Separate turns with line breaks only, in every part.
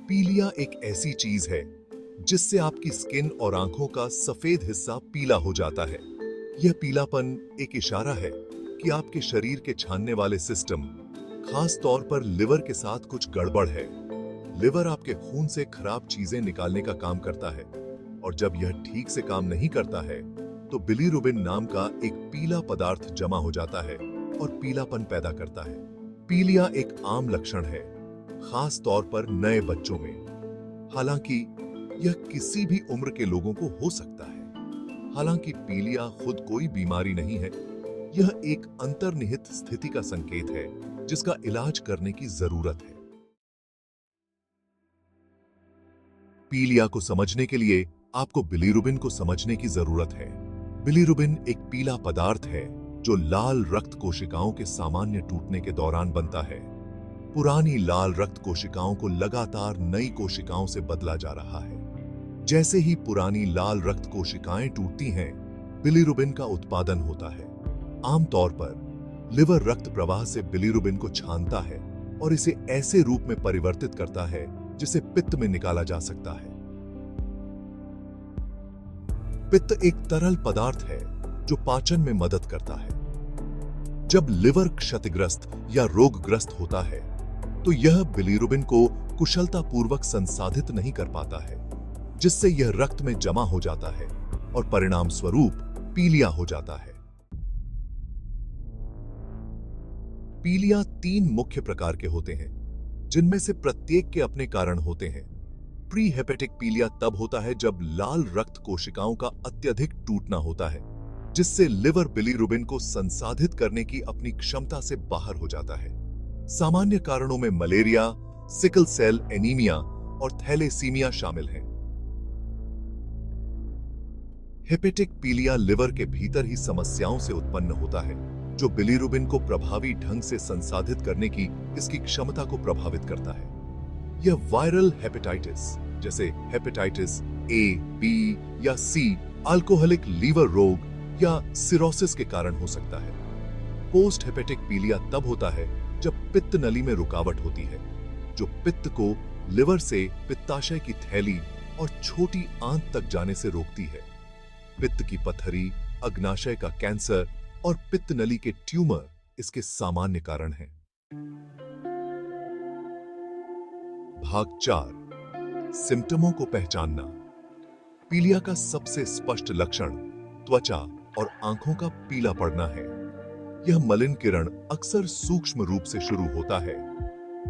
पीलिया एक ऐसी चीज है जिससे आपकी स्किन और आंखों का सफेद हिस्सा पीला हो जाता है। यह पीलापन एक इशारा है कि आपके शरीर के छानने वाले सिस्टम, खास तौर पर लिवर के साथ कुछ गड़बड़ है। लिवर आपके खून से खराब चीजें निकालने का काम करता है और जब यह ठीक से काम नहीं करता है तो बिलीरुबिन नाम का एक पीला पदार्थ जमा हो जाता है और पीलापन पैदा करता है। पीलिया एक आम लक्षण है, खास तौर पर नए बच्चों में। हालांकि यह किसी भी उम्र के लोगों को हो सकता है। हालांकि पीलिया खुद कोई बीमारी नहीं है, यह एक अंतर्निहित स्थिति का संकेत है जिसका इलाज करने की जरूरत है। पीलिया को समझने के लिए आपको बिलीरुबिन को समझने की जरूरत है। बिलीरुबिन एक पीला पदार्थ है जो लाल रक्त कोशिकाओं के सामान्य टूटने के दौरान बनता है। पुरानी लाल रक्त कोशिकाओं को लगातार नई कोशिकाओं से बदला जा रहा है। जैसे ही पुरानी लाल रक्त कोशिकाएं टूटती हैं, बिलीरुबिन का उत्पादन होता है। आमतौर पर लिवर रक्त प्रवाह से बिलीरुबिन को छानता है और इसे ऐसे रूप में परिवर्तित करता है जिसे पित्त में निकाला जा सकता है। पित्त एक तरल पदार्थ है जो पाचन में मदद करता है। जब लिवर क्षतिग्रस्त या रोगग्रस्त होता है तो यह बिलीरुबिन को कुशलतापूर्वक संसाधित नहीं कर पाता है, जिससे यह रक्त में जमा हो जाता है और परिणाम स्वरूप पीलिया हो जाता है। पीलिया 3 मुख्य प्रकार के होते हैं, जिनमें से प्रत्येक के अपने कारण होते हैं। प्री हेपेटिक पीलिया तब होता है जब लाल रक्त कोशिकाओं का अत्यधिक टूटना होता है, जिससे लिवर बिलीरुबिन को संसाधित करने की अपनी क्षमता से बाहर हो जाता है। सामान्य कारणों में मलेरिया, सिकल सेल एनीमिया और थैलेसीमिया शामिल हैं। हेपेटिक पीलिया लिवर के भीतर ही समस्याओं से उत्पन्न होता है, जो बिलीरुबिन को प्रभावी ढंग से संसाधित करने की इसकी क्षमता को प्रभावित करता है। यह वायरल हेपेटाइटिस जैसे हेपेटाइटिस ए, बी या सी, अल्कोहलिक लीवर रोग या सिरोसिस के कारण हो सकता है। पोस्ट हेपेटिक पीलिया तब होता है जब पित्त नली में रुकावट होती है, जो पित्त को लिवर से पित्ताशय की थैली और छोटी आंत तक जाने से रोकती है। पित्त की पथरी, अग्नाशय का कैंसर और पित्त नली के ट्यूमर इसके सामान्य कारण हैं। भाग 4, सिम्टमों को पहचानना। पीलिया का सबसे स्पष्ट लक्षण त्वचा और आंखों का पीला पड़ना है। यह मलिन किरण अक्सर सूक्ष्म रूप से शुरू होता है।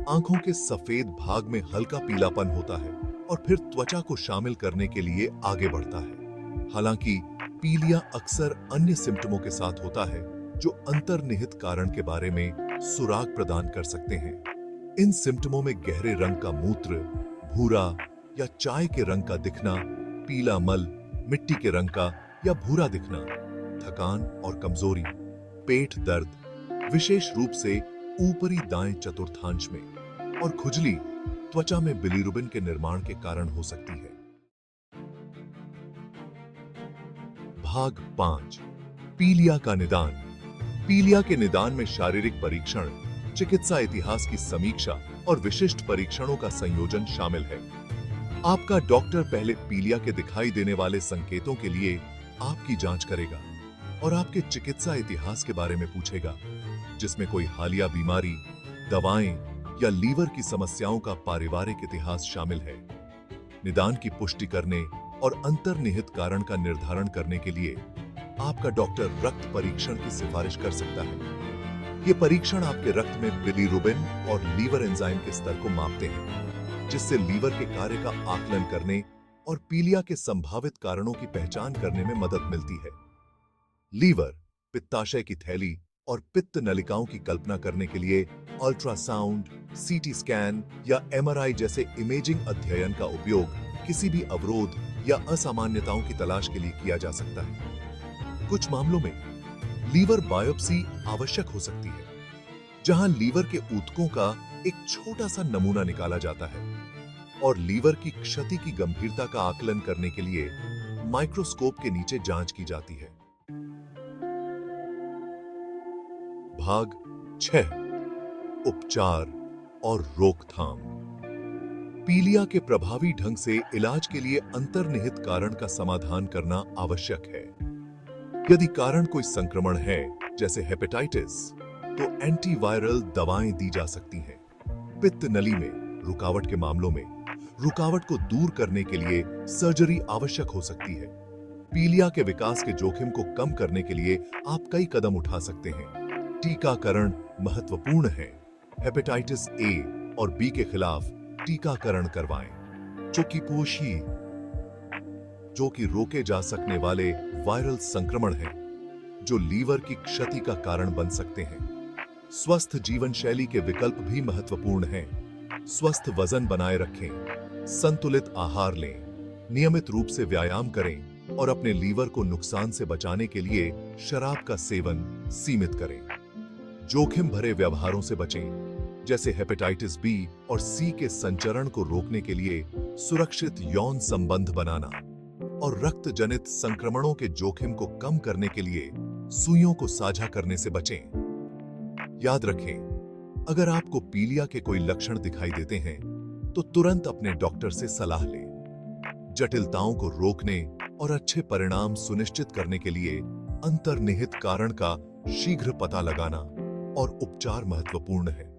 आंखों के सफेद भाग में हल्का पीलापन होता है और फिर त्वचा को शामिल करने के लिए आगे बढ़ता है। हालांकि पीलिया अक्सर अन्य सिम्टमों के साथ होता है जो अंतर्निहित कारण के बारे में सुराग प्रदान कर सकते हैं। इन सिम्टमों में गहरे रंग का मूत्र, भूरा या चाय के रंग का दिखना, पीला मल, मिट्टी के रंग का या भूरा दिखना, थकान और कमजोरी, पेट दर्द, विशेष रूप से ऊपरी दाएं चतुर्थांश में, और खुजली त्वचा में बिलीरुबिन के निर्माण के कारण हो सकती है। भाग 5, पीलिया का निदान। पीलिया के निदान में शारीरिक परीक्षण, चिकित्सा इतिहास की समीक्षा और विशिष्ट परीक्षणों का संयोजन शामिल है। आपका डॉक्टर पहले पीलिया के दिखाई देने वाले संकेतों के लिए आपकी जांच करेगा और आपके चिकित्सा इतिहास के बारे में पूछेगा, जिसमें कोई हालिया बीमारी, दवाएं या लीवर की समस्याओं का पारिवारिक इतिहास शामिल है। निदान की पुष्टि करने और अंतर्निहित कारण का निर्धारण करने के लिए आपका डॉक्टर रक्त परीक्षण की सिफारिश कर सकता है। ये परीक्षण आपके रक्त में बिलीरुबिन और लीवर एंजाइम के स्तर को मापते हैं, जिससे लीवर के कार्य का आकलन करने और पीलिया के संभावित कारणों की पहचान करने में मदद मिलती है। लीवर, पित्ताशय की थैली और पित्त नलिकाओं की कल्पना करने के लिए अल्ट्रासाउंड, सीटी स्कैन या एमआरआई जैसे इमेजिंग अध्ययन का उपयोग किसी भी अवरोध या असामान्यताओं की तलाश के लिए किया जा सकता है। कुछ मामलों में लीवर बायोप्सी आवश्यक हो सकती है, जहां लीवर के ऊतकों का एक छोटा सा नमूना निकाला जाता है और लीवर की क्षति की गंभीरता का आकलन करने के लिए माइक्रोस्कोप के नीचे जांच की जाती है। भाग 6, उपचार और रोकथाम। पीलिया के प्रभावी ढंग से इलाज के लिए अंतर्निहित कारण का समाधान करना आवश्यक है। यदि कारण कोई संक्रमण है, जैसे हेपेटाइटिस, तो एंटीवायरल दवाएं दी जा सकती हैं। पित्त नली में रुकावट के मामलों में रुकावट को दूर करने के लिए सर्जरी आवश्यक हो सकती है। पीलिया के विकास के जोखिम को कम करने के लिए आप कई कदम उठा सकते हैं। टीकाकरण महत्वपूर्ण है। हेपेटाइटिस ए और बी के खिलाफ टीकाकरण करवाएं। चुकीपोशी, जो कि रोके जा सकने वाले वायरल संक्रमण हैं, जो लीवर की क्षति का कारण बन सकते हैं। स्वस्थ जीवन शैली के विकल्प भी महत्वपूर्ण हैं। स्वस्थ वजन बनाए रखें, संतुलित आहार लें, नियमित रूप से व्यायाम करें और अपने लीवर को नुकसान से बचाने के लिए शराब का सेवन सीमित करें। जोखिम भरे व्यवहारों से बचें, जैसे हेपेटाइटिस बी और सी के संचरण को रोकने के लिए सुरक्षित यौन संबंध बनाना और रक्त जनित संक्रमणों के जोखिम को कम करने के लिए सुइयों को साझा करने से बचें। याद रखें, अगर आपको पीलिया के कोई लक्षण दिखाई देते हैं, तो तुरंत अपने डॉक्टर से सलाह लें। जटिलताओं को रोकने और अच्छे परिणाम सुनिश्चित करने के लिए अंतर्निहित कारण का शीघ्र पता लगाना और उपचार महत्वपूर्ण है।